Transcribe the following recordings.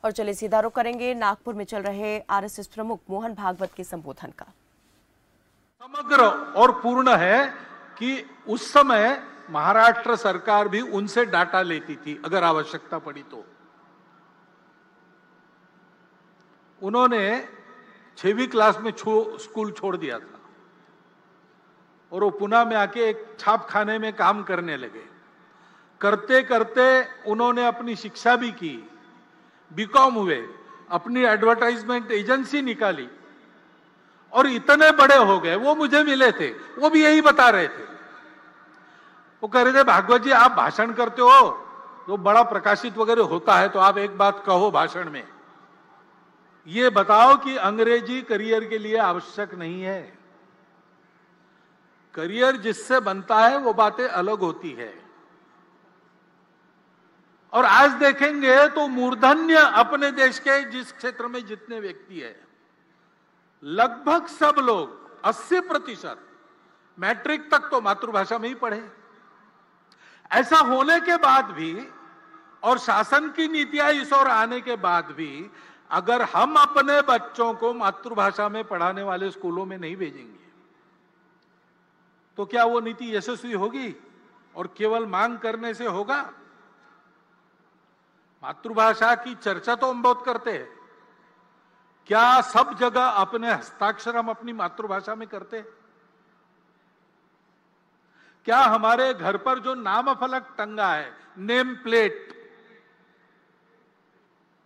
और चलिए सीधा रुख करेंगे नागपुर में चल रहे आरएसएस प्रमुख मोहन भागवत के संबोधन का। समग्र और पूर्ण है कि उस समय महाराष्ट्र सरकार भी उनसे डाटा लेती थी अगर आवश्यकता पड़ी तो। उन्होंने 6वीं क्लास में स्कूल छोड़ दिया था और वो पुणे में आके एक छापखाने में काम करने लगे। करते करते उन्होंने अपनी शिक्षा भी की, बीकॉम हुए, अपनी एडवर्टाइजमेंट एजेंसी निकाली और इतने बड़े हो गए। वो मुझे मिले थे, वो भी यही बता रहे थे। वो कह रहे थे भागवत जी आप भाषण करते हो तो बड़ा प्रकाशित वगैरह होता है, तो आप एक बात कहो भाषण में, ये बताओ कि अंग्रेजी करियर के लिए आवश्यक नहीं है। करियर जिससे बनता है वो बातें अलग होती है। और आज देखेंगे तो मूर्धन्य अपने देश के जिस क्षेत्र में जितने व्यक्ति है, लगभग सब लोग 80% मैट्रिक तक तो मातृभाषा में ही पढ़े। ऐसा होने के बाद भी और शासन की नीतियां इस ओर आने के बाद भी अगर हम अपने बच्चों को मातृभाषा में पढ़ाने वाले स्कूलों में नहीं भेजेंगे तो क्या वो नीति यशस्वी होगी और केवल मांग करने से होगा? मातृभाषा की चर्चा तो हम बहुत करते हैं, क्या सब जगह अपने हस्ताक्षर हम अपनी मातृभाषा में करते हैं? क्या हमारे घर पर जो नाम फलक टंगा है, नेम प्लेट,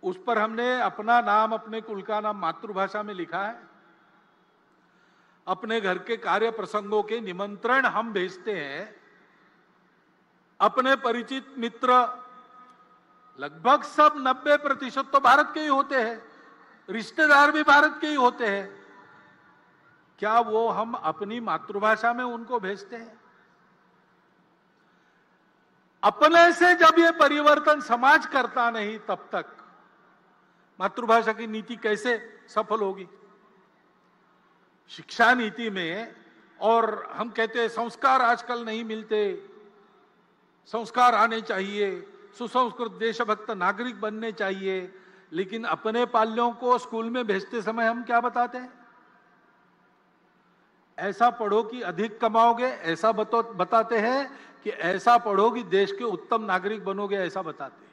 उस पर हमने अपना नाम, अपने कुल का नाम मातृभाषा में लिखा है? अपने घर के कार्य प्रसंगों के निमंत्रण हम भेजते हैं, अपने परिचित मित्र लगभग सब 90% तो भारत के ही होते हैं, रिश्तेदार भी भारत के ही होते हैं। क्या वो हम अपनी मातृभाषा में उनको भेजते हैं? अपने से जब ये परिवर्तन समाज करता नहीं तब तक मातृभाषा की नीति कैसे सफल होगी? शिक्षा नीति में, और हम कहते हैं संस्कार आजकल नहीं मिलते, संस्कार आने चाहिए, सुसंस्कृत देशभक्त नागरिक बनने चाहिए, लेकिन अपने पाल्यों को स्कूल में भेजते समय हम क्या बताते हैं? ऐसा पढ़ो कि अधिक कमाओगे, ऐसा बताते हैं कि ऐसा पढ़ो कि देश के उत्तम नागरिक बनोगे, ऐसा बताते हैं।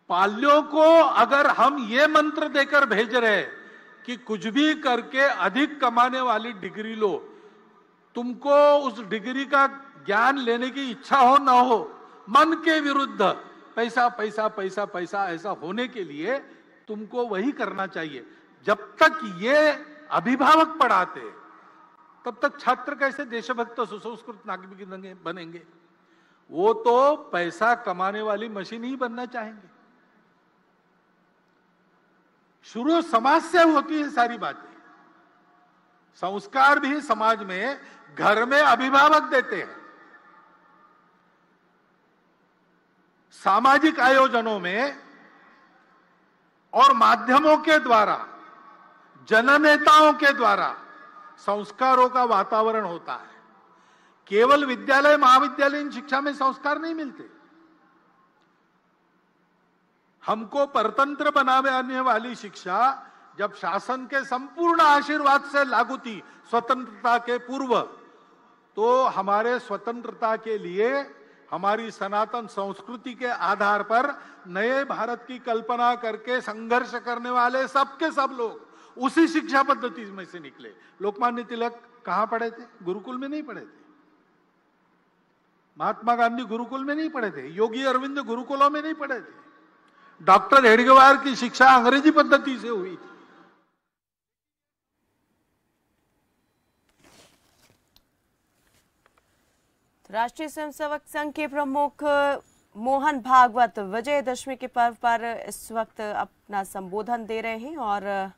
पाल्यों को अगर हम ये मंत्र देकर भेज रहे हैं कि कुछ भी करके अधिक कमाने वाली डिग्री लो, तुमको उस डिग्री का ज्ञान लेने की इच्छा हो ना हो, मन के विरुद्ध पैसा पैसा पैसा पैसा ऐसा होने के लिए तुमको वही करना चाहिए। जब तक ये अभिभावक पढ़ाते तब तक छात्र कैसे देशभक्त सुसंस्कृत नागरिक बनेंगे? वो तो पैसा कमाने वाली मशीन ही बनना चाहेंगे। शुरू समाज से होती है सारी बातें। संस्कार भी समाज में, घर में अभिभावक देते हैं, सामाजिक आयोजनों में और माध्यमों के द्वारा, जननेताओं के द्वारा संस्कारों का वातावरण होता है। केवल विद्यालय महाविद्यालयीन शिक्षा में संस्कार नहीं मिलते। हमको परतंत्र बनाने वाली शिक्षा जब शासन के संपूर्ण आशीर्वाद से लागू थी स्वतंत्रता के पूर्व, तो हमारे स्वतंत्रता के लिए हमारी सनातन संस्कृति के आधार पर नए भारत की कल्पना करके संघर्ष करने वाले सबके सब लोग उसी शिक्षा पद्धति में से निकले। लोकमान्य तिलक कहां पढ़े थे? गुरुकुल में नहीं पढ़े थे। महात्मा गांधी गुरुकुल में नहीं पढ़े थे। योगी अरविंद गुरुकुलों में नहीं पढ़े थे। डॉक्टर हेडगेवार की शिक्षा अंग्रेजी पद्धति से हुई थी। राष्ट्रीय स्वयंसेवक संघ के प्रमुख मोहन भागवत विजयदशमी के पर्व पर इस वक्त अपना संबोधन दे रहे हैं और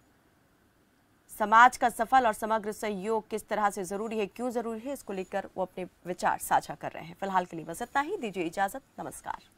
समाज का सफल और समग्र सहयोग किस तरह से जरूरी है, क्यों जरूरी है, इसको लेकर वो अपने विचार साझा कर रहे हैं। फिलहाल के लिए बस इतना ही। दीजिए इजाजत। नमस्कार।